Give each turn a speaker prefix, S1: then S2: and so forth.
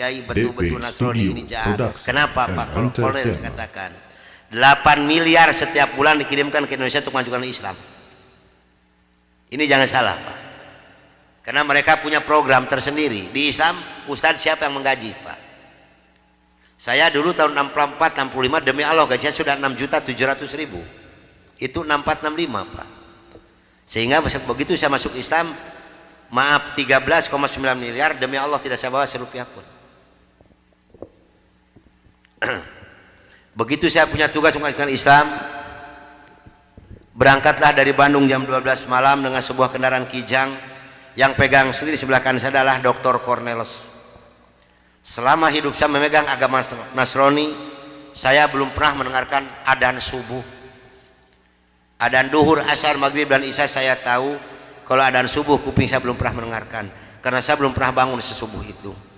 S1: Kiai betul-betul Nasrani ini jahat.
S2: Production
S1: Kenapa
S2: and
S1: Pak Kolonel
S2: Entertainment.
S1: katakan 8 miliar setiap bulan dikirimkan ke Indonesia untuk mengajukan Islam. Ini jangan salah Pak, karena mereka punya program tersendiri di Islam. Ustadz siapa yang menggaji Pak? Saya dulu tahun 64 65 demi Allah gajinya sudah 6.700.000. Itu 64 65 Pak. Sehingga begitu saya masuk Islam, maaf 13,9 miliar demi Allah tidak saya bawa serupiah pun. Begitu saya punya tugas mengajukan Islam, berangkatlah dari Bandung jam 12 malam dengan sebuah kendaraan Kijang. Yang pegang sendiri sebelah kanan saya adalah Dr. Cornelis. Selama hidup saya memegang agama Nasrani, saya belum pernah mendengarkan adzan subuh. Adzan duhur, asar, maghrib dan isya saya tahu. Kalau adzan subuh kuping saya belum pernah mendengarkan, karena saya belum pernah bangun sesubuh itu.